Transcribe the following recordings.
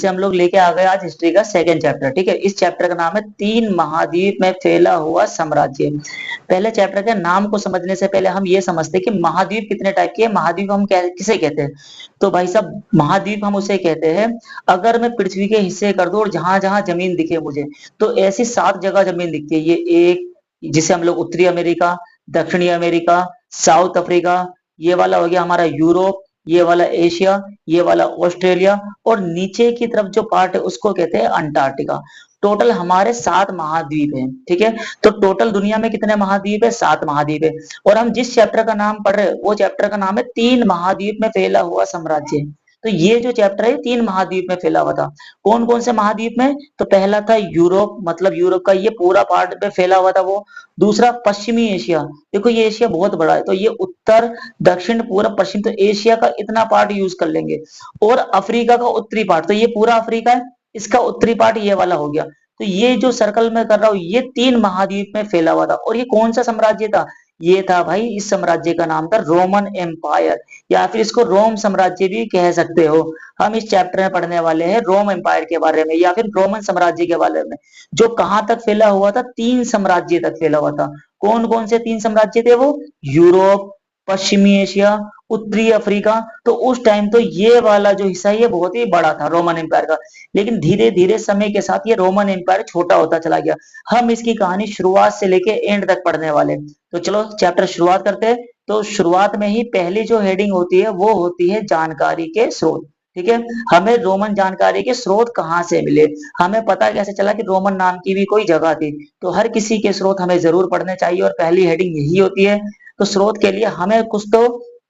जिसे हम लोग लेके आ गए आज हिस्ट्री का सेकंड चैप्टर। ठीक है, इस चैप्टर का नाम है तीन महाद्वीप में फैला हुआ साम्राज्य। पहले चैप्टर के नाम को समझने से पहले हम ये समझते हैं कि महाद्वीप कितने टाइप के हैं। महाद्वीप हम किसे कहते हैं? तो भाई साहब, महाद्वीप हम उसे कहते हैं अगर मैं पृथ्वी के हिस्से कर दूं और जहां जहां जमीन दिखे मुझे, तो ऐसी 7 जगह जमीन दिखती है। ये एक, जिसे हम लोग उत्तरी अमेरिका, दक्षिणी अमेरिका, साउथ अफ्रीका, ये वाला हो गया हमारा यूरोप, ये वाला एशिया, ये वाला ऑस्ट्रेलिया, और नीचे की तरफ जो पार्ट है उसको कहते हैं अंटार्कटिका। टोटल हमारे 7 महाद्वीप हैं। ठीक है, तो टोटल दुनिया में कितने महाद्वीप है? 7 महाद्वीप है। और हम जिस चैप्टर का नाम पढ़ रहे हैं वो चैप्टर का नाम है तीन महाद्वीप में फैला हुआ साम्राज्य। तो ये जो चैप्टर है 3 महाद्वीप में फैला हुआ था। कौन कौन से महाद्वीप में? तो पहला था यूरोप, मतलब यूरोप का ये पूरा पार्ट पे फैला हुआ था वो। दूसरा पश्चिमी एशिया, देखो ये एशिया बहुत बड़ा है, तो ये उत्तर, दक्षिण, पूर्व, पश्चिम, तो एशिया का इतना पार्ट यूज कर लेंगे। और अफ्रीका का उत्तरी पार्ट, तो ये पूरा अफ्रीका है, इसका उत्तरी पार्ट ये वाला हो गया। तो ये जो सर्कल में कर रहा हूं ये 3 महाद्वीप में फैला हुआ था। और ये कौन सा साम्राज्य था? ये था भाई, इस साम्राज्य का नाम था रोमन एम्पायर, या फिर इसको रोम साम्राज्य भी कह सकते हो। हम इस चैप्टर में पढ़ने वाले हैं रोम एम्पायर के बारे में या फिर रोमन साम्राज्य के बारे में, जो कहां तक फैला हुआ था? 3 साम्राज्य तक फैला हुआ था। कौन कौन से 3 साम्राज्य थे वो? यूरोप, पश्चिमी एशिया, उत्तरी अफ्रीका। तो उस टाइम तो ये वाला जो हिस्सा है ये बहुत ही बड़ा था रोमन एम्पायर का, लेकिन धीरे धीरे समय के साथ ये रोमन एम्पायर छोटा होता चला गया। हम इसकी कहानी शुरुआत से लेके एंड तक पढ़ने वाले। तो चलो चैप्टर शुरुआत करते हैं। तो शुरुआत में ही पहली जो हेडिंग होती है वो होती है जानकारी के स्रोत। ठीक है, हमें रोमन जानकारी के स्रोत कहाँ से मिले, हमें पता कैसे चला कि रोमन नाम की भी कोई जगह थी। तो हर किसी के स्रोत हमें जरूर पढ़ने चाहिए और पहली हेडिंग यही होती है। तो स्रोत के लिए हमें कुछ तो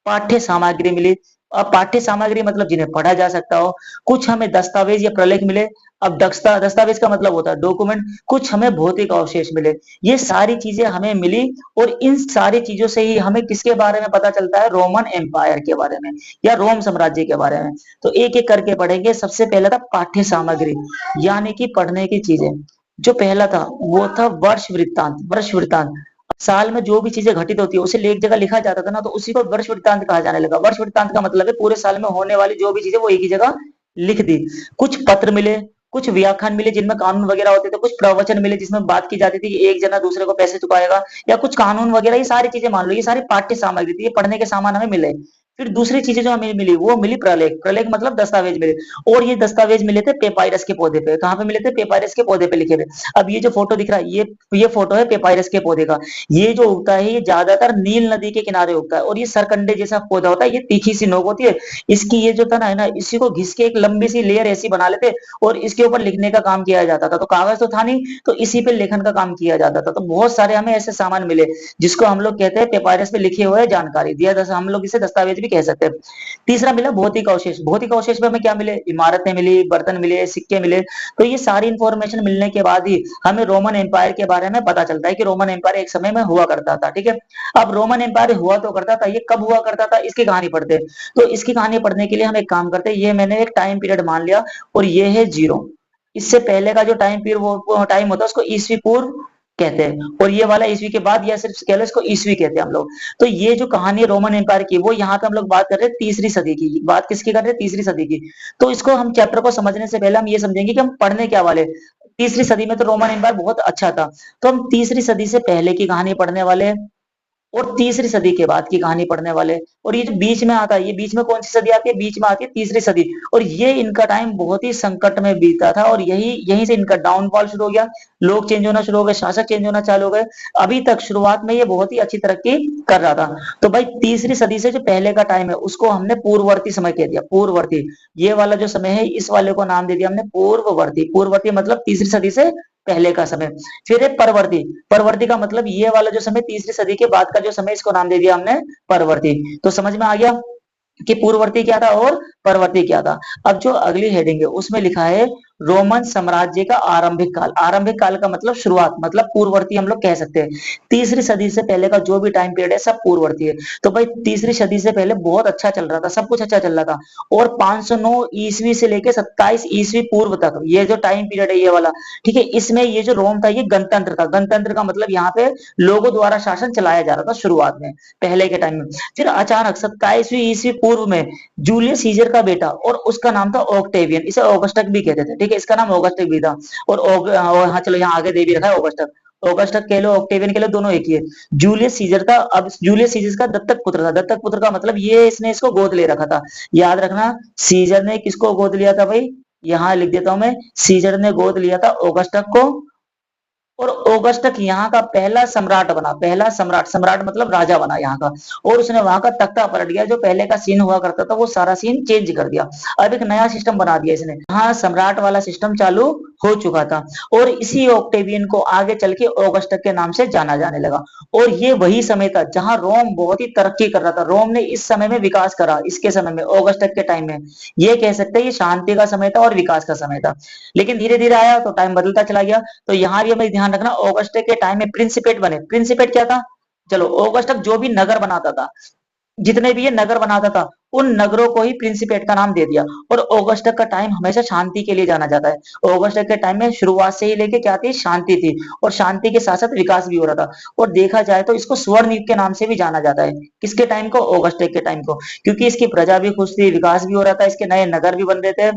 पाठ्य सामग्री मिली। अब पाठ्य सामग्री मतलब जिन्हें पढ़ा जा सकता हो। कुछ हमें दस्तावेज या प्रलेख मिले। अब दस्तावेज का मतलब होता है डॉक्यूमेंट। कुछ हमें भौतिक अवशेष मिले। ये सारी चीजें हमें मिली, और इन सारी चीजों से ही हमें किसके बारे में पता चलता है? रोमन एम्पायर के बारे में या रोम साम्राज्य के बारे में। तो एक एक करके पढ़ेंगे। सबसे पहला था पाठ्य सामग्री, यानी कि पढ़ने की चीजें। जो पहला था वो था वर्ष वृत्तांत। वर्ष वृत्तांत, साल में जो भी चीजें घटित होती है उसे एक जगह लिखा जाता था ना, तो उसी को वर्ष वृत्तांत कहा जाने लगा। वर्ष वृत्तांत का मतलब है पूरे साल में होने वाली जो भी चीजें वो एक ही जगह लिख दी। कुछ पत्र मिले, कुछ व्याख्यान मिले जिनमें कानून वगैरह होते थे, कुछ प्रवचन मिले जिसमें बात की जाती थी कि एक जना दूसरे को पैसे चुकाएगा, या कुछ कानून वगैरह। ये सारी चीजें मान लो ये सारी पाठ्य सामग्री थी, ये पढ़ने के सामान हमें मिले। फिर दूसरी चीजें जो हमें मिली वो मिली प्रलेख। प्रलेख मतलब दस्तावेज मिले। और ये दस्तावेज मिले थे पेपायरस के पौधे पे। कहाँ पे मिले थे? पेपायरस के पौधे पे लिखे हुए। अब ये जो फोटो दिख रहा है ये फोटो है पेपायरस के पौधे का। ये जो उगता है ये ज्यादातर नील नदी के किनारे उगता है, और ये सरकंडे जैसा पौधा होता है। ये तीखी सी नोक होती है इसकी। ये जो तना है ना, इसी को घिस के एक लंबी सी लेयर ऐसी बना लेते, और इसके ऊपर लिखने का काम किया जाता था। तो कागज तो था नहीं, तो इसी पे लेखन का काम किया जाता था। तो बहुत सारे हमें ऐसे सामान मिले जिसको हम लोग कहते हैं पेपायरस पे लिखे हुए जानकारी दिया, हम लोग इसे दस्तावेज भी कह सकते हैं। तीसरा मिला भौतिक अवशेष। भौतिक अवशेष में हमें क्या मिले? इमारतें मिली, बर्तन मिले, सिक्के मिले। तो ये सारी इंफॉर्मेशन मिलने के बाद ही हमें रोमन एम्पायर के बारे में पता चलता है कि रोमन एम्पायर एक समय में हुआ करता था। ठीक है, अब रोमन एम्पायर हुआ तो करता था, ये कब हुआ करता था इसकी कहानी पढ़ते हैं। तो इसकी कहानी पढ़ने के लिए हम एक काम करते हैं, ये मैंने एक टाइम पीरियड मान लिया, और ये है 0। इससे पहले का जो टाइम पीरियड वो टाइम होता है उसको ईसवी पूर्व कहते हैं, और ये वाला ईसवी के बाद या सिर्फ कह लो इसको ईसवी कहते हैं हम लोग। तो ये जो कहानी है रोमन एम्पायर की, वो यहाँ पे हम लोग बात कर रहे हैं तीसरी सदी की। बात किसकी कर रहे हैं? तीसरी सदी की। तो इसको हम चैप्टर को समझने से पहले हम ये समझेंगे कि हम पढ़ने क्या वाले। तीसरी सदी में तो रोमन एम्पायर बहुत अच्छा था, तो हम तीसरी सदी से पहले की कहानी पढ़ने वाले हैं, और तीसरी सदी के बाद की कहानी पढ़ने वाले। और ये जो बीच में आता है, ये बीच में कौन सी सदी आती है? बीच में आती है तीसरी सदी। और ये इनका टाइम बहुत ही संकट में बीता था, और यहीं से इनका डाउनफॉल शुरू हो गया। लोग चेंज होना शुरू हो गए, शासक चेंज होना चालू हो गए। अभी तक शुरुआत में ये बहुत ही अच्छी तरक्की कर रहा था। तो भाई तीसरी सदी से जो पहले का टाइम है उसको हमने पूर्ववर्ती समय कह दिया। पूर्ववर्ती, ये वाला जो समय है इस वाले को नाम दे दिया हमने पूर्ववर्ती। पूर्ववर्ती मतलब तीसरी सदी से पहले का समय। फिर है परवर्ती। परवर्ती का मतलब ये वाला जो समय तीसरी सदी के बाद का जो समय, इसको नाम दे दिया हमने परवर्ती। तो समझ में आ गया कि पूर्ववर्ती क्या था और परवर्ती क्या था। अब जो अगली हेडिंग है उसमें लिखा है रोमन साम्राज्य का आरंभिक काल। आरंभिक काल का मतलब शुरुआत, मतलब पूर्ववर्ती हम लोग कह सकते हैं। तीसरी सदी से पहले का जो भी टाइम पीरियड है सब पूर्ववर्ती है। तो भाई तीसरी सदी से पहले बहुत अच्छा चल रहा था, सब कुछ अच्छा चल रहा था। और 509 ईस्वी से लेकर 27 ईस्वी पूर्व तक ये जो टाइम पीरियड है ये वाला, ठीक है, इसमें ये जो रोम था ये गणतंत्र था। गणतंत्र का मतलब यहाँ पे लोगों द्वारा शासन चलाया जा रहा था शुरुआत में, पहले के टाइम में। फिर अचानक 27वीं ईस्वी पूर्व में जूलियस सीजर का बेटा, और उसका नाम था ऑक्टेवियन, इसे ऑगस्टक भी कहते थे, ठीक है, इसका नाम ऑगस्टक भी था। और हाँ चलो यहाँ आगे दे भी रखा है ऑगस्टक, ऑगस्टक कह लो ऑक्टेवियन कह लो, दोनों एक ही है। जूलियस सीजर था, अब जूलियस सीजर का दत्तक पुत्र था, दत्तक पुत्र का मतलब ये इसने इसको गोद ले रखा था। याद रखना, सीजर ने किसको गोद लिया था भाई, यहाँ लिख देता हूं मैं, सीजर ने गोद लिया था ऑगस्टक को, और ऑगस्टक यहाँ का पहला सम्राट बना, पहला सम्राट, सम्राट मतलब राजा बना यहाँ का। और उसने वहां का तख्ता पलट गया, जो पहले का सीन हुआ करता था वो सारा सीन चेंज कर दिया, अब एक नया सिस्टम बना दिया इसने, हाँ सम्राट वाला सिस्टम चालू हो चुका था। और इसी ऑक्टेवियन को आगे चल के ऑगस्टक के नाम से जाना जाने लगा। और ये वही समय था जहां रोम बहुत ही तरक्की कर रहा था, रोम ने इस समय में विकास करा, इसके समय में, ऑगस्टक के टाइम में। ये कह सकते हैं ये शांति का समय था और विकास का समय था। लेकिन धीरे धीरे आया तो टाइम बदलता चला गया। तो यहाँ भी हमें ध्यान रखना, ऑगस्टक के टाइम में प्रिंसिपेट बने, प्रिंसिपेट क्या था, चलो ऑगस्टक जो भी नगर बनाता था, जितने भी ये नगर बनाता था, उन नगरों को ही प्रिंसिपेट का नाम दे दिया। और ऑगस्टक का टाइम हमेशा शांति के लिए जाना जाता है। ऑगस्टक के टाइम में शुरुआत से ही लेके क्या थी, शांति थी, और शांति के साथ साथ विकास भी हो रहा था। और देखा जाए तो इसको स्वर्ण युग के नाम से भी जाना जाता है, किसके टाइम को, ऑगस्टक के टाइम को, क्योंकि इसकी प्रजा भी खुश थी, विकास भी हो रहा था, इसके नए नगर भी बन रहे थे।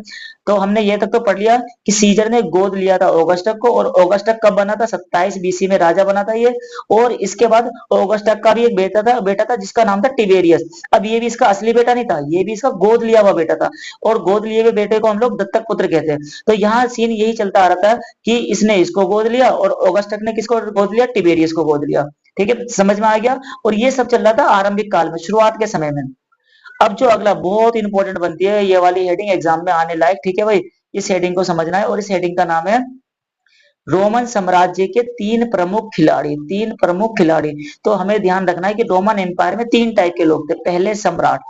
तो हमने ये तक तो पढ़ लिया कि सीजर ने गोद लिया था ऑगस्टक को, और ऑगस्टक कब बना था, 27 बीसी में राजा बना था ये। और इसके बाद ऑगस्टक का भी एक बेटा था जिसका नाम था टिबेरियस। अब ये भी इसका असली बेटा नहीं था, ये भी इसका गोद लिया हुआ बेटा था, और गोद लिए हुए बेटे को हम लोग दत्तक पुत्र कहते हैं। तो यहाँ सीन यही चलता आ रहा था कि इसने इसको गोद लिया, और ऑगस्टक ने किसको गोद लिया, टिबेरियस को गोद लिया। ठीक है, समझ में आ गया। और ये सब चल रहा था आरंभिक काल में, शुरुआत के समय में। अब जो अगला बहुत इंपॉर्टेंट बनती है ये वाली हेडिंग, एग्जाम में आने लायक, ठीक है भाई, इस हेडिंग को समझना है, और इस हेडिंग का नाम है रोमन साम्राज्य के तीन प्रमुख खिलाड़ी, तीन प्रमुख खिलाड़ी। तो हमें ध्यान रखना है कि रोमन एम्पायर में तीन टाइप के लोग थे, पहले सम्राट,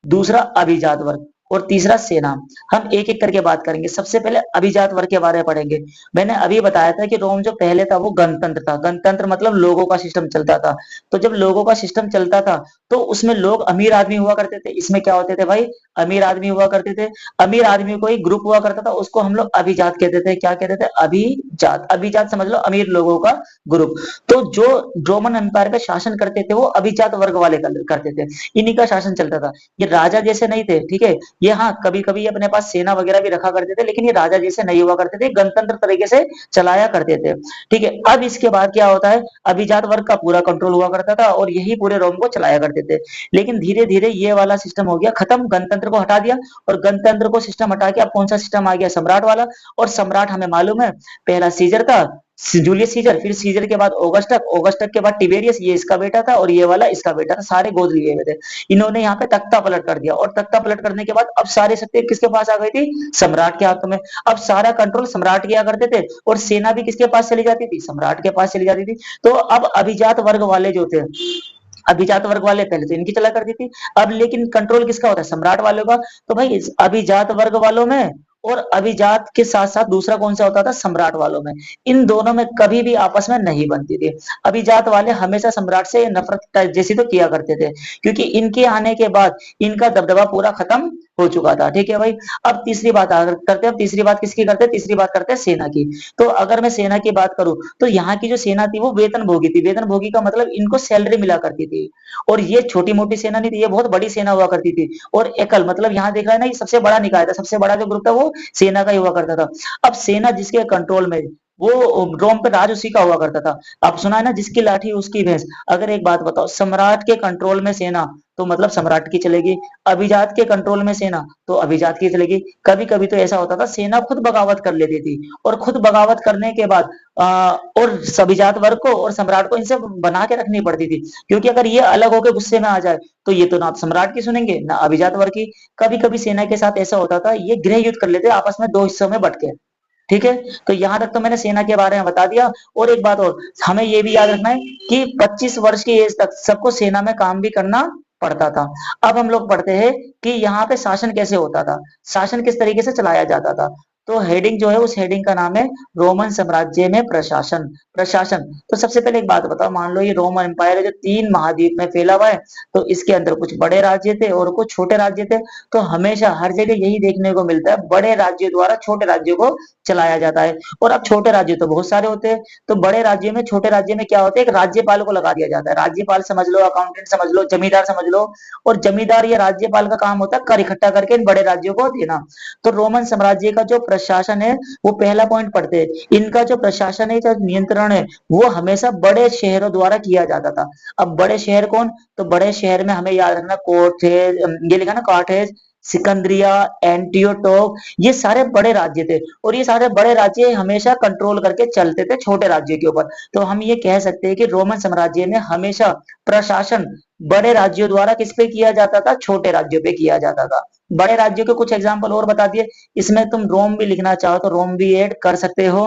दूसरा अभिजात वर्ग, और तीसरा सेना। हम एक एक करके बात करेंगे। सबसे पहले अभिजात वर्ग के बारे में पढ़ेंगे। मैंने अभी बताया था कि रोम जो पहले था वो गणतंत्र था, गणतंत्र मतलब लोगों का सिस्टम चलता था। तो जब लोगों का सिस्टम चलता था तो उसमें लोग अमीर आदमी हुआ करते थे, इसमें क्या होते थे भाई, अमीर आदमी हुआ करते थे। अमीर आदमी को एक ग्रुप हुआ करता था, उसको हम लोग अभिजात कहते थे। क्या कहते थे, अभिजात, अभिजात समझ लो अमीर लोगों का ग्रुप। तो जो रोमन एम्पायर का शासन करते थे वो अभिजात वर्ग वाले करते थे, इन्हीं का शासन चलता था। ये राजा जैसे नहीं थे, ठीक है, ये हाँ कभी कभी अपने पास सेना वगैरह भी रखा करते थे, लेकिन ये राजा जैसे नहीं हुआ करते थे, गणतंत्र तरीके से चलाया करते थे। ठीक है, अब इसके बाद क्या होता है, अभिजात वर्ग का पूरा कंट्रोल हुआ करता था और यही पूरे रोम को चलाया करते थे। लेकिन धीरे धीरे ये वाला सिस्टम हो गया खत्म, गणतंत्र को हटा दिया, और गणतंत्र को सिस्टम हटा के अब कौन सा सिस्टम आ गया, सम्राट वाला। और सम्राट हमें मालूम है, पहला सीजर था, जूलियस सीजर, फिर सीजर के बाद ऑगस्टक, ऑगस्टक के बाद टिबेरियस, ये इसका बेटा था, और ये वाला इसका बेटा था, सारे गोद लिए हुए थे। इन्होंने यहाँ पे तख्ता पलट कर दिया, और तख्ता पलट करने के बाद अब सारी शक्ति किसके पास आ गई थी, सम्राट के हाथों में। अब सारा कंट्रोल सम्राट किया करते थे, और सेना भी किसके पास चली जाती थी, सम्राट के पास चली जाती थी। तो अब अभिजात वर्ग वाले जो थे, अभिजात वर्ग वाले पहले तो इनकी चला करती थी, अब लेकिन कंट्रोल किसका होता है, सम्राट वालों का। तो भाई इस अभिजात वर्ग वालों में और अभिजात के साथ साथ दूसरा कौन सा होता था, सम्राट वालों में। इन दोनों में कभी भी आपस में नहीं बनती थी। अभिजात वाले हमेशा सम्राट से नफरत जैसी तो किया करते थे, क्योंकि इनके आने के बाद इनका दबदबा पूरा खत्म हो चुका था। ठीक है भाई, अब तीसरी बात करते हैं, तीसरी बात किसकी करते हैं, तीसरी बात करते हैं सेना की। तो अगर मैं सेना की बात करूं तो यहाँ की जो सेना थी वो वेतन भोगी थी। वेतन भोगी का मतलब इनको सैलरी मिला करती थी, और ये छोटी मोटी सेना नहीं थी, ये बहुत बड़ी सेना हुआ करती थी। और एकल मतलब यहाँ देख रहा है ना, ये सबसे बड़ा निकाय था, सबसे बड़ा जो ग्रुप था वो सेना का ही हुआ करता था। अब सेना जिसके कंट्रोल में, वो रोम पे राज उसी का हुआ करता था। अब सुना है ना, जिसकी लाठी उसकी भैंस। अगर एक बात बताओ, सम्राट के कंट्रोल में सेना तो मतलब सम्राट की चलेगी, अभिजात के कंट्रोल में सेना तो अभिजात की चलेगी। कभी कभी तो ऐसा होता था सेना खुद बगावत कर लेती थी, और खुद बगावत करने के बाद और अभिजात वर्ग को और सम्राट को इनसे बना के रखनी पड़ती थी, क्योंकि अगर ये अलग होकर गुस्से में आ जाए तो ये तो ना सम्राट की सुनेंगे ना अभिजात वर्ग की। कभी कभी सेना के साथ ऐसा होता था, ये गृह युद्ध कर लेते आपस में, दो हिस्सों में बट के। ठीक है, तो यहां तक तो मैंने सेना के बारे में बता दिया। और एक बात और, हमें यह भी याद रखना है कि 25 वर्ष की एज तक सबको सेना में काम भी करना पड़ता था। अब हम लोग पढ़ते हैं कि यहाँ पे शासन कैसे होता था, शासन किस तरीके से चलाया जाता था। तो हेडिंग जो है उस हेडिंग का नाम है रोमन साम्राज्य में प्रशासन। प्रशासन। तो सबसे पहले एक बात बताओ, मान लो ये रोमन एम्पायर है जो 3 महाद्वीप में फैला हुआ है, तो इसके अंदर कुछ बड़े राज्य थे और कुछ छोटे राज्य थे। तो हमेशा हर जगह यही देखने को मिलता है, बड़े राज्यों द्वारा छोटे राज्यों को चलाया जाता है। और अब छोटे राज्य तो बहुत सारे होते हैं, तो बड़े राज्यों में, छोटे राज्य में क्या होता है, एक राज्यपाल को लगा दिया जाता है। राज्यपाल समझ लो, अकाउंटेंट समझ लो, जमींदार समझ लो। और जमींदार या राज्यपाल का काम होता है कर इकट्ठा करके इन बड़े राज्यों को देना। तो रोमन साम्राज्य का जो प्रशासन है, वो पहला पॉइंट पढ़ते हैं, इनका जो प्रशासन है, जो नियंत्रण है, वो हमेशा बड़े शहरों द्वारा किया जाता था। अब बड़े शहर कौन? तो बड़े शहर में हमें याद रखना, कोर्थेज, ये लिखा ना, कार्थेज, सिकंदरिया, एंटियोटोक, ये सारे बड़े राज्य थे। और ये सारे बड़े राज्य हमेशा कंट्रोल करके चलते थे छोटे राज्यों के ऊपर। तो हम ये कह सकते हैं कि रोमन साम्राज्य में हमेशा प्रशासन बड़े राज्यों द्वारा किस पे किया जाता था? छोटे राज्यों पे किया जाता था। बड़े राज्यों के कुछ एग्जाम्पल और बता दिए। इसमें तुम रोम भी लिखना चाहो तो रोम भी ऐड कर सकते हो।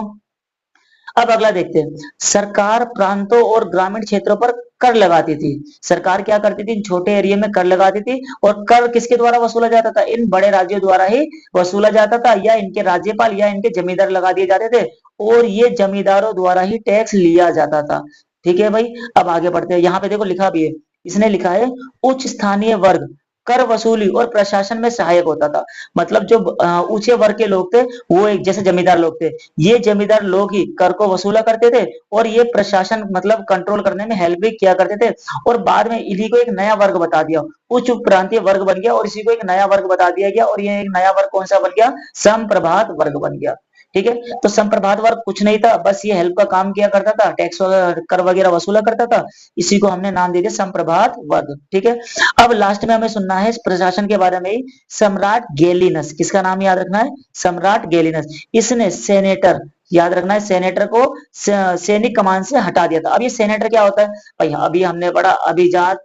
अब अगला देखते हैं। सरकार प्रांतों और ग्रामीण क्षेत्रों पर कर लगाती थी। सरकार क्या करती थी? छोटे एरिया में कर लगाती थी। और कर किसके द्वारा वसूला जाता था? इन बड़े राज्यों द्वारा ही वसूला जाता था, या इनके राज्यपाल या इनके जमींदार लगा दिए जाते थे। और ये जमींदारों द्वारा ही टैक्स लिया जाता था। ठीक है भाई। अब आगे बढ़ते हैं। यहाँ पे देखो लिखा भी है, इसने लिखा है उच्च स्थानीय वर्ग कर वसूली और प्रशासन में सहायक होता था। मतलब जो ऊंचे वर्ग के लोग थे, वो एक जैसे जमींदार लोग थे, ये जमींदार लोग ही कर को वसूला करते थे। और ये प्रशासन मतलब कंट्रोल करने में हेल्प भी किया करते थे। और बाद में इन्हीं को एक नया वर्ग बता दिया, उच्च प्रांतीय वर्ग बन गया, और इसी को एक नया वर्ग बता दिया गया। और ये एक नया वर्ग कौन सा बन गया? संप्रभात वर्ग बन गया। ठीक है। तो संप्रभात वर्ग कुछ नहीं था, बस ये हेल्प का काम किया करता था, टैक्स वगैरह कर वगैरह वसूला करता था। इसी को हमने नाम दे दिया संप्रभात वर्ग। ठीक है। अब लास्ट में हमें सुनना है इस प्रशासन के बारे में ही, सम्राट गेलिनस। किसका नाम याद रखना है? सम्राट गेलिनस। इसने सेनेटर, याद रखना है, सेनेटर को सैनिक कमान से हटा दिया था। अब ये सेनेटर क्या होता है भाई? अभी हमने पढ़ा अभिजात,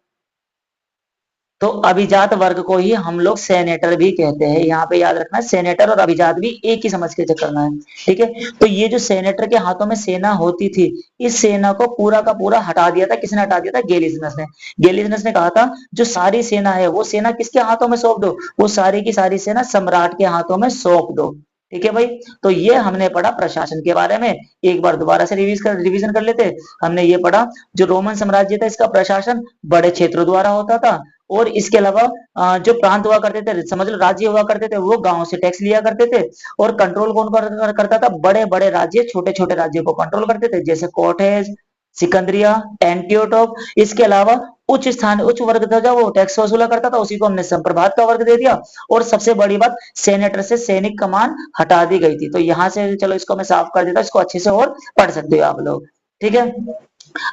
तो अभिजात वर्ग को ही हम लोग सेनेटर भी कहते हैं। यहाँ पे याद रखना, सेनेटर और अभिजात भी एक ही समझ के चेक करना है। ठीक है। तो ये जो सेनेटर के हाथों में सेना होती थी, इस सेना को पूरा का पूरा हटा दिया था। किसने हटा दिया था? गेलिजिनस ने। गेलिजिनस ने कहा था जो सारी सेना है, वो सेना किसके हाथों में सौंप दो? वो सारी की सारी सेना सम्राट के हाथों में सौंप दो। ठीक है भाई। तो ये हमने पढ़ा प्रशासन के बारे में। एक बार दोबारा से रिवीजन कर लेते। हमने ये पढ़ा, जो रोमन साम्राज्य था, इसका प्रशासन बड़े क्षेत्रों द्वारा होता था। और इसके अलावा जो प्रांत हुआ करते थे, समझ लो राज्य हुआ करते थे, वो गांव से टैक्स लिया करते थे। और कंट्रोल कौन करता था? बड़े बड़े राज्य छोटे छोटे राज्यों को कंट्रोल करते थे, जैसे कोठेज, सिकंदरिया, एंटियोटोक। इसके अलावा उच्च स्थान, उच्च वर्ग था जो वो टैक्स वसूला करता था, उसी को हमने संप्रभात का वर्ग दे दिया। और सबसे बड़ी बात, सेनेटर से सैनिक कमान हटा दी गई थी। तो यहां से चलो इसको मैं साफ कर देता, इसको अच्छे से और पढ़ सकते हो आप लोग। ठीक है।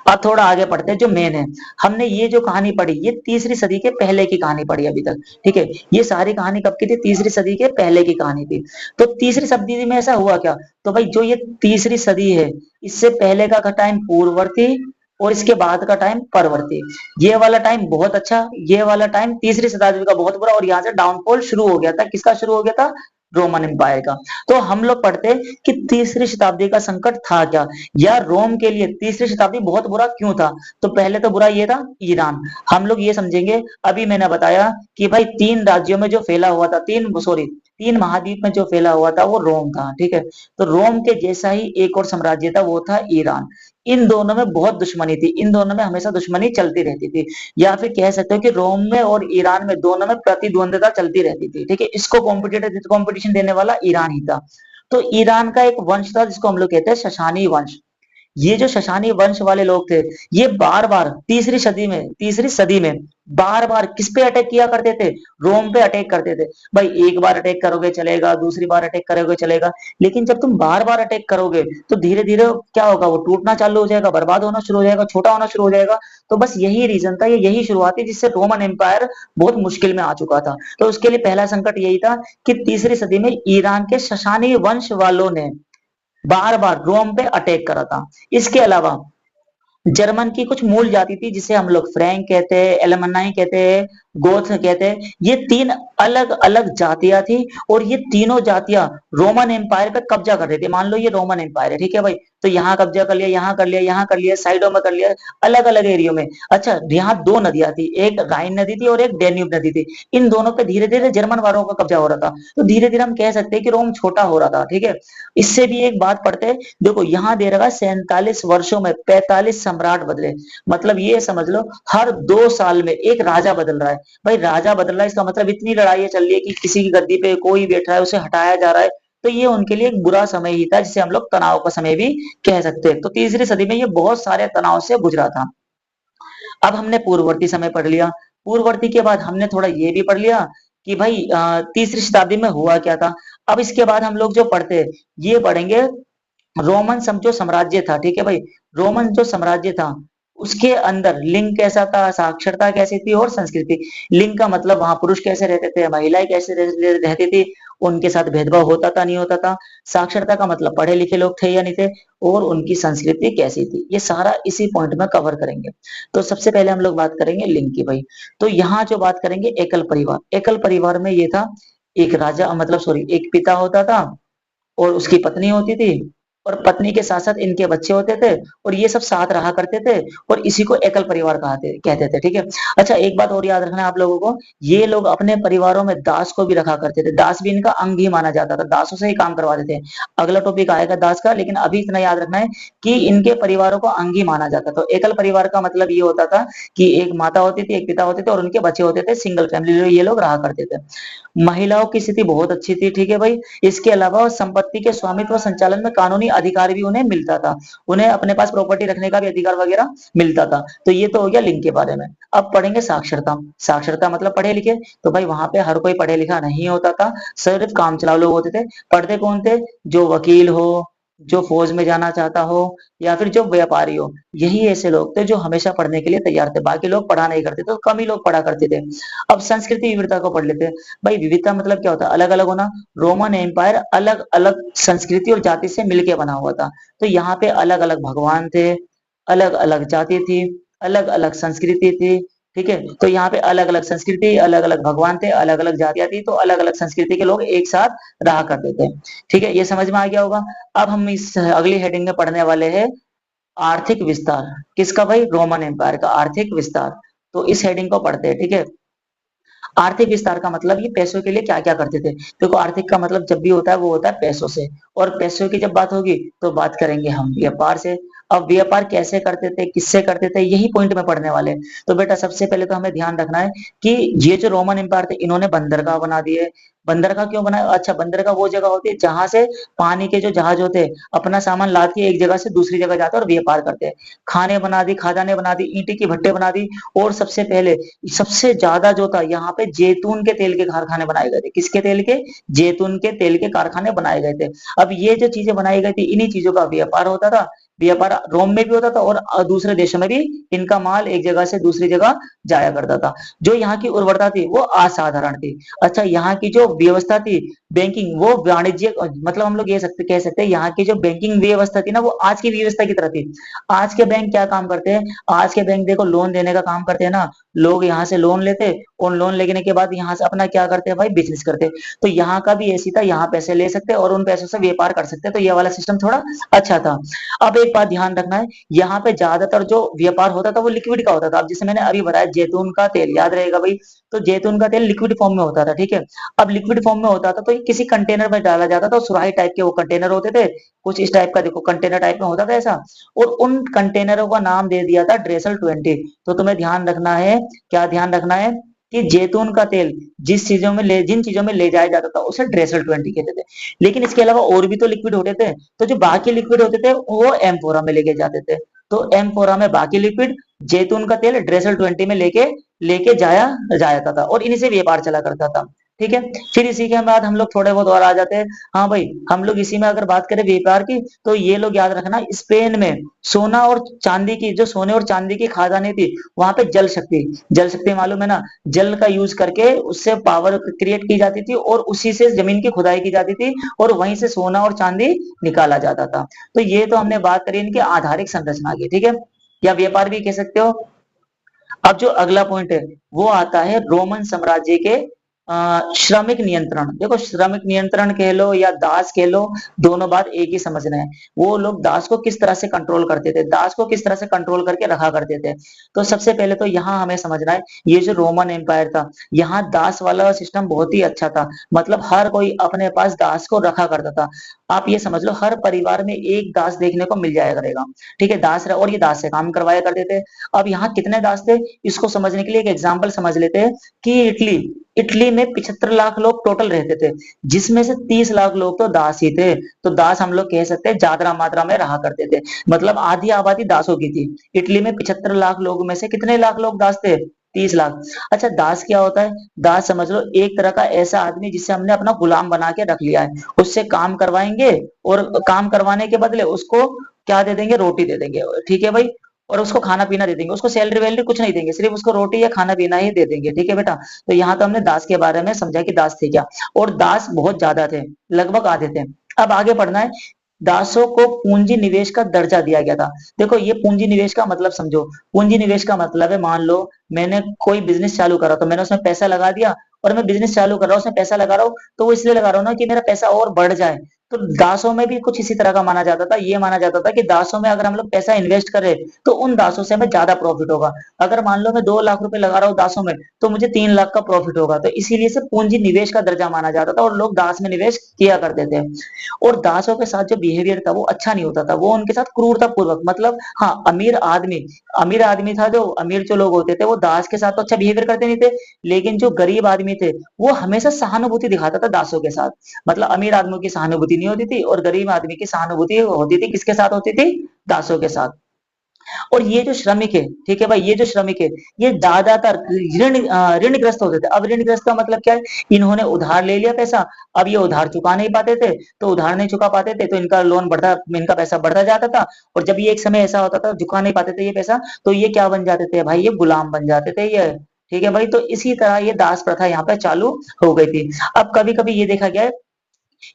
अब थोड़ा आगे पढ़ते हैं, जो मेन है। हमने ये जो कहानी पढ़ी, ये तीसरी सदी के पहले की कहानी पढ़ी अभी तक। ठीक है। ये सारी कहानी कब की थी? तीसरी सदी के पहले की कहानी थी। तो तीसरी सदी में ऐसा हुआ क्या? तो भाई जो ये तीसरी सदी है, इससे पहले का टाइम पूर्ववर्ती, और इसके बाद का टाइम परवर्ती। ये वाला टाइम बहुत अच्छा, ये वाला टाइम तीसरी शताब्दी का बहुत बुरा। और यहाँ से डाउनफॉल शुरू हो गया था। किसका शुरू हो गया था? रोमन एम्पायर का। तो हम लोग पढ़ते कि तीसरी शताब्दी का संकट था क्या, या रोम के लिए तीसरी शताब्दी बहुत बुरा क्यों था। तो पहले तो बुरा ये था, ईरान। हम लोग ये समझेंगे, अभी मैंने बताया कि भाई 3 राज्यों में जो फैला हुआ था, 3 महाद्वीप में जो फैला हुआ था, वो रोम था। ठीक है। तो रोम के जैसा ही एक और साम्राज्य था, वो था ईरान। इन दोनों में बहुत दुश्मनी थी, इन दोनों में हमेशा दुश्मनी चलती रहती थी। या फिर कह सकते हो कि रोम में और ईरान में, दोनों में प्रतिद्वंदता चलती रहती थी। ठीक है। इसको कॉम्पिटिशन देने वाला ईरान ही था। तो ईरान का एक वंश था जिसको हम लोग कहते हैं शशानी वंश। ये जो शशानी वंश वाले लोग थे, ये बार बार तीसरी सदी में बार बार किस पे अटैक किया करते थे? रोम पे अटैक करते थे। भाई एक बार अटैक करोगे चलेगा, दूसरी बार अटैक करोगे चलेगा, लेकिन जब तुम बार बार अटैक करोगे, तो धीरे धीरे क्या होगा? वो टूटना चालू हो जाएगा, बर्बाद होना शुरू हो जाएगा, छोटा होना शुरू हो जाएगा। तो बस यही रीजन था, ये यही शुरुआत थी जिससे रोमन एम्पायर बहुत मुश्किल में आ चुका था। तो उसके लिए पहला संकट यही था कि तीसरी सदी में ईरान के शशानी वंश वालों ने बार बार रोम पे अटैक करा था। इसके अलावा जर्मन की कुछ मूल जाति थी जिसे हम लोग फ्रैंक कहते हैं, एलमनाई कहते हैं, गोथ कहते हैं। ये तीन अलग अलग जातियां थी और ये तीनों जातियां रोमन एम्पायर पे कब्जा कर रहे थे। मान लो ये रोमन एम्पायर है, ठीक है भाई, तो यहाँ कब्जा कर लिया, यहाँ कर लिया, यहाँ कर लिया, साइडों में कर लिया, अलग अलग एरियो में। अच्छा, यहाँ दो नदियां थी, एक राइन नदी थी और एक डेन्यूब नदी थी। इन दोनों पे धीरे धीरे जर्मन वालों का कब्जा हो रहा था, तो धीरे धीरे हम कह सकते हैं कि रोम छोटा हो रहा था, ठीक है। इससे भी एक बात पढ़ते हैं, देखो यहाँ दे रखा 47 वर्षों में 45 सम्राट बदले। मतलब ये समझ लो हर 2 साल में एक राजा बदल रहा है। भाई राजा बदल रहा है इसका मतलब इतनी लड़ाई चल रही है कि किसी की गद्दी पे कोई बैठा है उसे हटाया जा रहा है। तो ये उनके लिए एक बुरा समय ही था, जिसे हम लोग तनाव का समय भी कह सकते हैं। तो तीसरी सदी में ये बहुत सारे तनाव से गुजरा था। अब हमने पूर्ववर्ती समय पढ़ लिया। पूर्ववर्ती के बाद हमने थोड़ा ये भी पढ़ लिया कि भाई तीसरी शताब्दी में हुआ क्या था। अब इसके बाद हम लोग जो पढ़ते हैं ये पढ़ेंगे रोमन जो साम्राज्य था, ठीक है भाई। रोमन जो साम्राज्य था उसके अंदर लिंग कैसा था, साक्षरता कैसी थी और संस्कृति। लिंग का मतलब वहां पुरुष कैसे रहते थे, महिलाएं कैसे रहती थी, उनके साथ भेदभाव होता था नहीं होता था। साक्षरता का मतलब पढ़े लिखे लोग थे या नहीं थे, और उनकी संस्कृति कैसी थी, ये सारा इसी पॉइंट में कवर करेंगे। तो सबसे पहले हम लोग बात करेंगे लिंग की भाई। तो यहाँ जो बात करेंगे एकल परिवार, एकल परिवार में ये था एक राजा मतलब सॉरी एक पिता होता था और उसकी पत्नी होती थी, और पत्नी के साथ साथ इनके बच्चे होते थे, और ये सब साथ रहा करते थे, और इसी को एकल परिवार कहते थे, ठीक है। अच्छा, एक बात और याद रखना है आप लोगों को, ये लोग अपने परिवारों में दास को भी रखा करते थे। दास भी इनका अंग ही माना जाता था, दासों से ही काम करवाते थे। अगला टॉपिक आएगा दास का, लेकिन अभी इतना याद रखना है कि इनके परिवारों को अंग ही माना जाता था। तो एकल परिवार का मतलब ये होता था कि एक माता होती थी, एक पिता होते थे और उनके बच्चे होते थे, सिंगल फैमिली ये लोग रहा करते थे। महिलाओं की स्थिति बहुत अच्छी थी, ठीक है भाई। इसके अलावा संपत्ति के स्वामित्व और संचालन में कानूनी अधिकार भी उन्हें मिलता था, उन्हें अपने पास प्रॉपर्टी रखने का भी अधिकार वगैरह मिलता था। तो ये तो हो गया लिंग के बारे में। अब पढ़ेंगे साक्षरता। साक्षरता मतलब पढ़े लिखे। तो भाई वहां पे हर कोई पढ़े लिखा नहीं होता था, सिर्फ काम चलाऊ लोग होते थे। पढ़ते कौन थे, जो वकील हो, जो फौज में जाना चाहता हो, या फिर जो व्यापारी हो, यही ऐसे लोग थे जो हमेशा पढ़ने के लिए तैयार थे। बाकी लोग पढ़ा नहीं करते, तो कम ही लोग पढ़ा करते थे। अब संस्कृति विविधता को पढ़ लेते हैं। भाई विविधता मतलब क्या होता है, अलग अलग होना। रोमन एम्पायर अलग अलग संस्कृति और जाति से मिलके बना हुआ था। तो यहाँ पे अलग अलग भगवान थे, अलग अलग जाति थी, अलग अलग संस्कृति थी, ठीक है। तो यहाँ पे अलग अलग संस्कृति, अलग अलग भगवान थे, अलग अलग जातियां थी, तो अलग अलग संस्कृति के लोग एक साथ रहा करते थे, ठीक है। ये समझ में आ गया होगा। अब हम इस अगली हेडिंग में पढ़ने वाले हैं आर्थिक विस्तार। किसका भाई, रोमन एम्पायर का आर्थिक विस्तार। तो इस हेडिंग को पढ़ते हैं, ठीक है। आर्थिक विस्तार का मतलब ये पैसों के लिए क्या क्या करते थे। देखो आर्थिक का मतलब जब भी होता है वो होता है पैसों से, और पैसों की जब बात होगी तो बात करेंगे हम व्यापार से। अब व्यापार कैसे करते थे, किससे करते थे, यही पॉइंट में पढ़ने वाले हैं। तो बेटा सबसे पहले तो हमें ध्यान रखना है कि ये जो रोमन एम्पायर थे इन्होंने बंदरगाह बना दिए। बंदरगाह क्यों बनाया, अच्छा बंदरगाह वो जगह होती है जहां से पानी के जो जहाज होते हैं अपना सामान लाद के एक जगह से दूसरी जगह जाते हैं और व्यापार करते हैं। खाने बना दी, खदानें बना दी, ईंटे की भट्टे बना दी, और सबसे पहले सबसे ज्यादा जो था यहाँ पे जैतून के तेल के कारखाने बनाए गए थे। किसके तेल के, जैतून के तेल के कारखाने बनाए गए थे। अब ये जो चीजें बनाई गई थी इन्हीं चीजों का व्यापार होता था। व्यापार रोम में भी होता था और दूसरे देशों में भी इनका माल एक जगह से दूसरी जगह जाया करता था। जो यहाँ की उर्वरता थी वो असाधारण थी। अच्छा, यहाँ की जो व्यवस्था थी बैंकिंग, वो वाणिज्य मतलब हम लोग ये कह सकते हैं यहाँ की जो बैंकिंग व्यवस्था थी ना वो आज की व्यवस्था की तरह थी। आज के बैंक क्या काम करते हैं, आज के बैंक देखो लोन देने का काम करते हैं ना। लोग यहाँ से लोन लेते, और लोन लेने के बाद यहाँ से अपना क्या करते हैं भाई, बिजनेस करते हैं। तो यहाँ का भी ऐसी था, यहाँ पैसे ले सकते हैं और उन पैसों से व्यापार कर सकते हैं। तो ये वाला सिस्टम थोड़ा अच्छा था। अब एक बात ध्यान रखना है, यहाँ पे ज्यादातर जो व्यापार होता था वो लिक्विड का होता था। अब जैसे मैंने अभी बताया जैतून का तेल, याद रहेगा भाई। तो जैतून का तेल लिक्विड फॉर्म में होता था, ठीक है। अब लिक्विड फॉर्म में होता था तो ये किसी कंटेनर में डाला जाता था, और सुराही टाइप के वो कंटेनर होते थे। कुछ इस टाइप का देखो कंटेनर टाइप में होता था ऐसा, और उन कंटेनरों का नाम दे दिया था ड्रेसल 20। तो तुम्हें ध्यान रखना है, क्या ध्यान रखना है, कि जैतून का तेल जिन चीजों में ले जाया जाता था उसे ड्रेसल 20 कहते थे। लेकिन इसके अलावा और भी तो लिक्विड होते थे, तो जो बाकी लिक्विड होते थे वो एम्फोरा में लेके जाते थे। तो एम्फोरा में बाकी लिक्विड, जैतून का तेल ड्रेसल 20 में लेके लेके जाया जाता था, और इन्हीं से व्यापार चला करता था, ठीक है। फिर इसी के बाद हम लोग थोड़े बहुत और आ जाते हैं। हाँ भाई, हम लोग इसी में अगर बात करें व्यापार की, तो ये लोग याद रखना स्पेन में सोना और चांदी की, जो सोने और चांदी की खदानें थी, वहां पे जल शक्ति मालूम है ना, जल का यूज करके उससे पावर क्रिएट की जाती थी, और उसी से जमीन की खुदाई की जाती थी, और वहीं से सोना और चांदी निकाला जाता था। तो ये तो हमने बात करी इनकी आधारिक संरचना की, ठीक है। या व्यापार भी कह सकते हो। अब जो अगला पॉइंट है वो आता है रोमन साम्राज्य के श्रमिक नियंत्रण। देखो श्रमिक नियंत्रण कह लो या दास कह लो, दोनों बात एक ही समझना है। वो लोग दास को किस तरह से कंट्रोल करते थे, दास को किस तरह से कंट्रोल करके रखा करते थे। तो सबसे पहले तो यहाँ हमें समझना है, ये जो रोमन एम्पायर था, यहाँ दास वाला सिस्टम बहुत ही अच्छा था। मतलब हर कोई अपने पास दास को रखा करता था। आप ये समझ लो हर परिवार में एक दास देखने को मिल जाया करेगा। ठीक है, दास और ये दास से काम करवाया करते थे। अब यहाँ कितने दास थे, इसको समझने के लिए एक एग्जाम्पल समझ लेते हैं कि इटली इटली में 75 लाख लोग टोटल रहते थे, जिसमें से 30 लाख लोग तो दास ही थे। तो दास हम लोग कह सकते हैं ज्यादा मात्रा में रहा करते थे, मतलब आधी आबादी दासों की थी। इटली में 75 लाख लोगों में से कितने लाख लोग दास थे, 30 लाख। अच्छा दास क्या होता है, दास समझ लो एक तरह का ऐसा आदमी जिसे हमने अपना गुलाम बना के रख लिया है। उससे काम करवाएंगे और काम करवाने के बदले उसको क्या दे देंगे, रोटी दे देंगे, ठीक है भाई। और उसको खाना पीना दे देंगे, उसको सैलरी वैलरी कुछ नहीं देंगे, सिर्फ उसको रोटी या खाना पीना ही दे देंगे, ठीक है बेटा। तो यहाँ तो हमने दास के बारे में समझा कि दास थे क्या, और दास बहुत ज्यादा थे, लगभग आधे थे। अब आगे पढ़ना है। दासों को पूंजी निवेश का दर्जा दिया गया था। देखो ये पूंजी निवेश का मतलब समझो। पूंजी निवेश का मतलब है, मान लो मैंने कोई बिजनेस चालू करा तो मैंने उसमें पैसा लगा दिया, और मैं बिजनेस चालू कर रहा हूँ उसमें पैसा लगा रहा हूँ, तो वो इसलिए लगा रहा हूँ ना कि मेरा पैसा और बढ़ जाए। तो दासों में भी कुछ इसी तरह का माना जाता था। ये माना जाता था कि दासों में अगर हम लोग पैसा इन्वेस्ट करें तो उन दासों से हमें ज्यादा प्रॉफिट होगा। अगर मान लो मैं 2 लाख रुपए लगा रहा हूँ दासों में, तो मुझे 3 लाख का प्रॉफिट होगा। तो इसीलिए से पूंजी निवेश का दर्जा माना जाता था और लोग दास में निवेश किया करते थे। और दासों के साथ जो बिहेवियर था वो अच्छा नहीं होता था, वो उनके साथ क्रूरता पूर्वक, मतलब हाँ अमीर आदमी था, जो अमीर जो लोग होते थे वो दास के साथ तो अच्छा बिहेवियर करते नहीं थे, लेकिन जो गरीब आदमी थे वो हमेशा सहानुभूति दिखाता था दासों के साथ। मतलब अमीर आदमियों की सहानुभूति नहीं होती थी और गरीब आदमी की सहानुभूति होती थी, किसके साथ होती थी, दासों के साथ। और ये जो श्रमिक है, ठीक है भाई, ये जो श्रमिक है ये ज्यादातर ऋणग्रस्त होते थे। अब ऋणग्रस्त का मतलब क्या है, इन्होंने उधार ले लिया पैसा, अब ये उधार चुका नहीं पाते थे, तो उधार नहीं चुका पाते थे तो इनका लोन बढ़ता, इनका पैसा बढ़ता जाता था। और जब ये एक समय ऐसा होता था चुका नहीं पाते थे ये पैसा, तो ये क्या बन जाते थे भाई, ये गुलाम बन जाते थे ये। ठीक है भाई, तो इसी तरह ये दास प्रथा यहाँ पे चालू हो गई थी। अब कभी कभी ये देखा गया है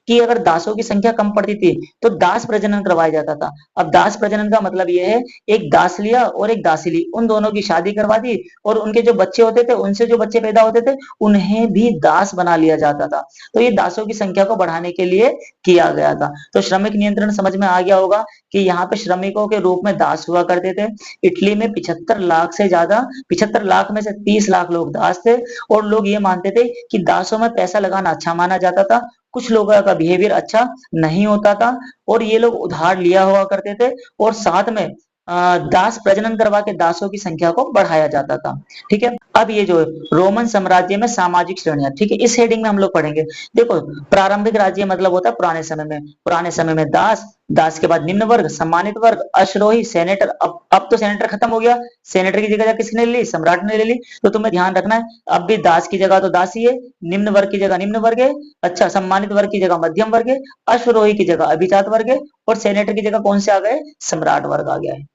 कि अगर दासों की संख्या कम पड़ती थी तो दास प्रजनन करवाया जाता था। अब दास प्रजनन का मतलब यह है, एक दास लिया और एक दासी ली, उन दोनों की शादी करवा दी, और उनके जो बच्चे होते थे, उनसे जो बच्चे पैदा होते थे, उन्हें भी दास बना लिया जाता था। तो ये दासों की संख्या को बढ़ाने के लिए किया गया था। तो श्रमिक नियंत्रण समझ में आ गया होगा कि यहाँ पे श्रमिकों के रूप में दास हुआ करते थे। इटली में 75 लाख से ज्यादा, 75 लाख में से 30 लाख लोग दास थे। और लोग ये मानते थे कि दासों में पैसा लगाना अच्छा माना जाता था। कुछ लोगों का बिहेवियर अच्छा नहीं होता था, और ये लोग उधार लिया हुआ करते थे, और साथ में दास प्रजनन करवा के दासों की संख्या को बढ़ाया जाता था। ठीक है, अब ये जो रोमन साम्राज्य में सामाजिक श्रेणियां, ठीक है, इस हेडिंग में हम लोग पढ़ेंगे। देखो प्रारंभिक राज्य मतलब होता है पुराने समय में, पुराने समय में दास, दास के बाद निम्न वर्ग, सम्मानित वर्ग, अश्वरोही, सेनेटर। अब तो सेनेटर खत्म हो गया, सेनेटर की जगह किसने ले ली, सम्राट ने ले ली। तो तुम्हें ध्यान रखना है, अब भी दास की जगह तो दास ही है, निम्न वर्ग की जगह निम्न वर्ग है, अच्छा सम्मानित वर्ग की जगह मध्यम वर्ग है, अश्वरोही की जगह अभिजात वर्ग है, और सेनेटर की जगह कौन से आ गए, सम्राट वर्ग आ गया है।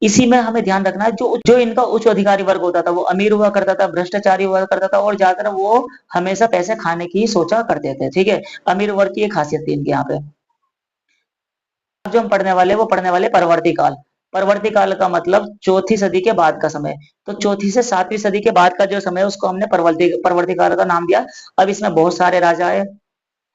इसी में हमें ध्यान रखना है, जो जो इनका उच्च अधिकारी वर्ग होता था वो अमीर हुआ करता था, भ्रष्टाचारी हुआ करता था, और ज्यादातर वो हमेशा पैसे खाने की ही सोचा करते थे। ठीक है, अमीर वर्ग की एक खासियत थी इनके यहाँ पे। जो हम पढ़ने वाले वो पढ़ने वाले परवर्ती काल। परवर्ती काल का मतलब चौथी सदी के बाद का समय। तो चौथी से 7वीं सदी के बाद का जो समय है उसको हमने परवर्ती परवर्ती काल का नाम दिया। अब इसमें बहुत सारे राजा आए,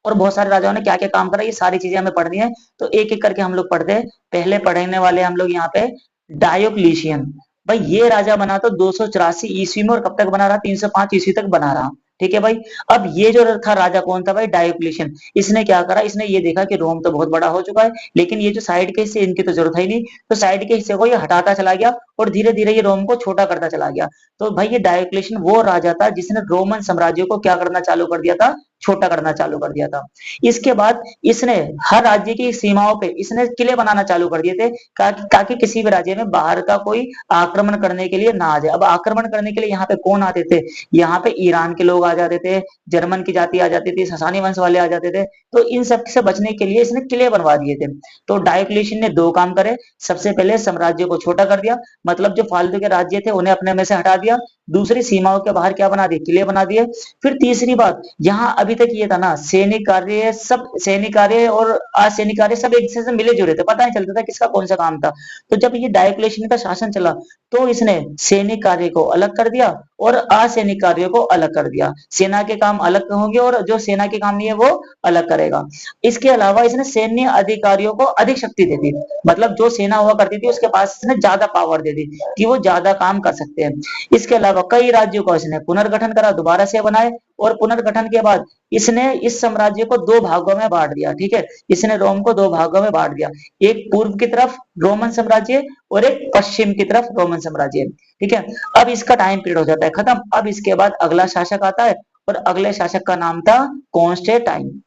और बहुत सारे राजाओं ने क्या क्या काम करा, ये सारी चीजें हमें पढ़नी है। तो एक एक करके हम लोग पढ़ते हैं। पहले पढ़ने वाले हम लोग यहाँ पे डायोक्लिशियन। भाई ये राजा बना तो 284 ईस्वी में, और कब तक बना रहा, 305 ईस्वी तक बना रहा। ठीक है भाई। अब ये जो था राजा कौन था भाई, डायोक्लिशियन। इसने क्या करा, इसने ये देखा कि रोम तो बहुत बड़ा हो चुका है, लेकिन ये जो साइड के हिस्से इनकी तो जरूरत है ही नहीं, तो साइड के हिस्से को ये हटाता चला गया, और धीरे धीरे ये रोम को छोटा करता चला गया। तो भाई ये डायोक्लिशियन वो राजा था जिसने रोमन साम्राज्य को क्या करना चालू कर दिया था, छोटा करना चालू कर दिया था। इसके बाद इसने हर राज्य की सीमाओं पे इसने किले बनाना चालू कर दिए थे, ताकि किसी भी राज्य में बाहर का कोई आक्रमण करने के लिए ना आ जाए। अब आक्रमण करने के लिए यहाँ पे कौन आते थे, यहाँ पे ईरान के लोग आ जाते थे, जर्मन की जाति आ जाती थी, ससानी वंश वाले आ जाते थे। तो इन सब से बचने के लिए इसने किले बनवा दिए थे। तो डायोक्लेशियन ने दो काम करे। सबसे पहले साम्राज्य को छोटा कर दिया, मतलब जो फालतू के राज्य थे उन्हें अपने में से हटा दिया। दूसरी सीमाओं के बाहर क्या बना दिए, किले बना दिए। फिर तीसरी बात, यहाँ अभी अभी तक ये था ना, सैनिक कार्य और असैनिक कार्य सब एक दूसरे से मिले जुले थे, पता नहीं चलता था किसका कौन सा काम था। तो जब ये डायोक्लेशियन का शासन चला तो इसने सैनिक कार्य को अलग कर दिया और असैनिक कार्यों को अलग कर दिया। सेना के काम अलग होंगे और जो सेना के काम नहीं है वो अलग करेगा। इसके अलावा इसने सैन्य अधिकारियों को अधिक शक्ति दे दी, मतलब जो सेना हुआ करती थी उसके पास इसने ज्यादा पावर दे दी कि वो ज्यादा काम कर सकते हैं। इसके अलावा कई राज्यों को इसने पुनर्गठन करा, दोबारा से बनाए, और पुनर्गठन के बाद इसने इस साम्राज्य को दो भागों में बांट दिया। ठीक है, इसने रोम को दो भागों में बांट दिया, एक पूर्व की तरफ रोमन साम्राज्य और एक पश्चिम की तरफ रोमन साम्राज्य। ठीक है, अब इसका टाइम पीरियड हो जाता है खत्म। अब इसके बाद अगला शासक आता है और अगले शासक का नाम था कॉन्स्टेंटाइन।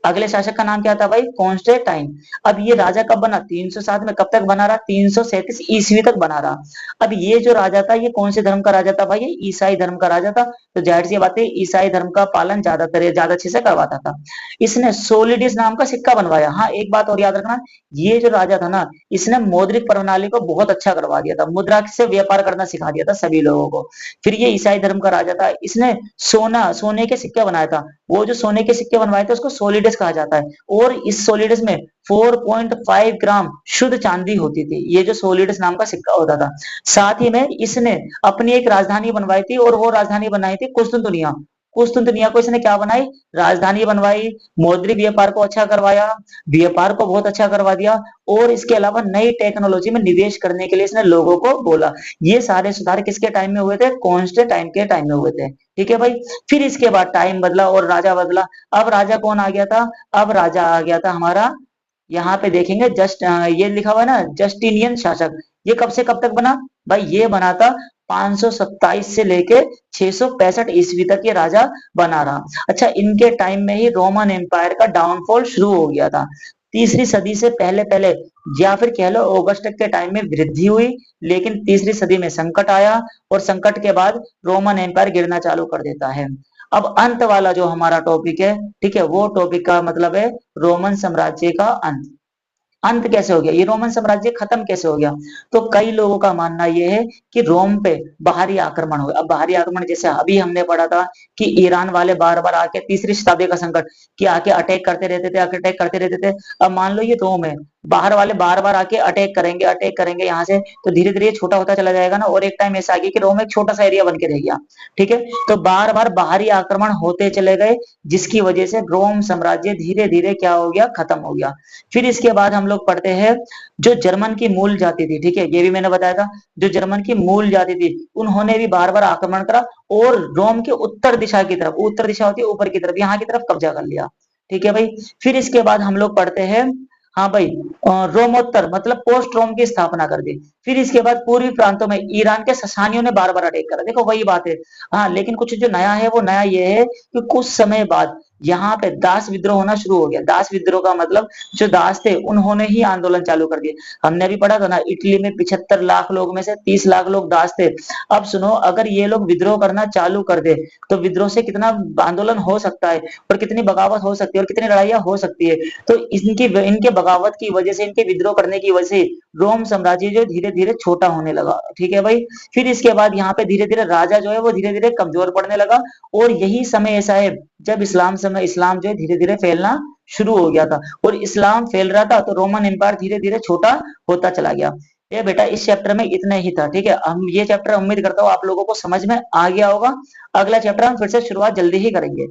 अगले शासक का नाम क्या था भाई? कॉन्स्टेंटाइन। अब ये राजा कब बना? 307 में। कब तक बना रहा? 337 ईस्वी तक बना रहा। अब ये जो राजा था ये कौन से धर्म का राजा था भाई? ये ईसाई धर्म का राजा था। तो जाहिर सी बात है ईसाई धर्म का पालन ज्यादा अच्छे से करवाता था। इसने सोलिडिस नाम का सिक्का बनवाया। हाँ, एक बात और याद रखना, ये जो राजा था ना इसने मौद्रिक प्रणाली को बहुत अच्छा करवा दिया था, मुद्रा से व्यापार करना सिखा दिया था सभी लोगों को। फिर ये ईसाई धर्म का राजा था, इसने सोने के सिक्के बनाया था। वो जो सोने के सिक्के बनवाए थे उसको सोलिडस कहा जाता है, और इस सोलिडस में 4.5 ग्राम शुद्ध चांदी होती थी। ये जो सोलिडस नाम का सिक्का होता था। साथ ही में इसने अपनी एक राजधानी बनवाई थी, और वो राजधानी बनाई थी कुस्तुनतुनिया। कुस्तुनतुनिया को इसने क्या बनाई? राजधानी बनवाई। मौद्रिक व्यापार को अच्छा करवाया, व्यापार को बहुत अच्छा करवा दिया, और इसके अलावा नई टेक्नोलॉजी में निवेश करने के लिए इसने लोगों को बोला। ये सारे सुधार किसके टाइम में हुए थे? कॉन्स्टेंटाइन के टाइम में हुए थे। ठीक है भाई। फिर इसके बाद टाइम बदला और राजा बदला। अब राजा कौन आ गया था? अब राजा आ गया था हमारा, यहाँ पे देखेंगे ये लिखा हुआ है ना, जस्टिनियन शासक। ये कब से कब तक बना भाई? ये बना था 527 से लेके 665 ईस्वी तक ये राजा बना रहा। अच्छा, इनके टाइम में ही रोमन एम्पायर का डाउनफॉल शुरू हो गया था। तीसरी सदी से पहले पहले, या फिर कह लो ऑगस्टक के टाइम में वृद्धि हुई, लेकिन तीसरी सदी में संकट आया, और संकट के बाद रोमन एम्पायर गिरना चालू कर देता है। अब अंत वाला जो हमारा टॉपिक है, ठीक है, वो टॉपिक का मतलब है रोमन साम्राज्य का अंत। अंत कैसे हो गया? ये रोमन साम्राज्य खत्म कैसे हो गया? तो कई लोगों का मानना यह है कि रोम पे बाहरी आक्रमण हुआ। अब बाहरी आक्रमण जैसे अभी हमने पढ़ा था कि ईरान वाले बार बार आके, तीसरी शताब्दी का संकट, कि आके अटैक करते रहते थे, आके अटैक करते रहते थे। अब मान लो ये रोम है, बाहर वाले बार बार आके अटैक करेंगे यहाँ से, तो धीरे धीरे छोटा होता चला जाएगा ना, और एक टाइम ऐसा आ गया कि रोम एक छोटा सा एरिया बन के रह गया। ठीक है, तो बार बार बाहरी आक्रमण होते चले गए, जिसकी वजह से रोम साम्राज्य धीरे धीरे क्या हो गया? खत्म हो गया। फिर इसके बाद हम लोग पढ़ते हैं जो जर्मन की मूल जाति थी। ठीक है, ये भी मैंने बताया था, जो जर्मन की मूल जाति थी उन्होंने भी बार बार आक्रमण करा, और रोम के उत्तर दिशा की तरफ, उत्तर दिशा होती है ऊपर की तरफ, यहाँ की तरफ कब्जा कर लिया। ठीक है भाई। फिर इसके बाद हम लोग पढ़ते हैं, हाँ भाई, रोमोत्तर मतलब पोस्ट रोम की स्थापना कर दी। फिर इसके बाद पूर्वी प्रांतों में ईरान के ससानियों ने बार बार अटैक करा। देखो वही बात है। हाँ, लेकिन कुछ जो नया है वो नया ये है कि कुछ समय बाद यहाँ पे दास विद्रोह होना शुरू हो गया। दास विद्रोह का मतलब जो दास थे उन्होंने ही आंदोलन चालू कर दिया। हमने अभी पढ़ा था ना, इटली में 75 लाख लोग में से 30 लाख लोग दास थे। अब सुनो, अगर ये लोग विद्रोह करना चालू कर दे तो विद्रोह से कितना आंदोलन हो सकता है, और कितनी बगावत हो सकती है, और कितनी लड़ाइयां हो सकती है। तो इनके बगावत की वजह से, इनके विद्रोह करने की वजह से रोम साम्राज्य जो धीरे धीरे छोटा होने लगा। ठीक है भाई। फिर इसके बाद यहाँ पे धीरे धीरे राजा जो है वो धीरे धीरे कमजोर पड़ने लगा, और यही समय ऐसा है जब इस्लाम जो है धीरे धीरे फैलना शुरू हो गया था। और इस्लाम फैल रहा था तो रोमन एम्पायर धीरे धीरे छोटा होता चला गया। ये बेटा इस चैप्टर में इतना ही था। ठीक है, हम ये चैप्टर उम्मीद करता हूँ आप लोगों को समझ में आ गया होगा। अगला चैप्टर हम फिर से शुरुआत जल्दी ही करेंगे।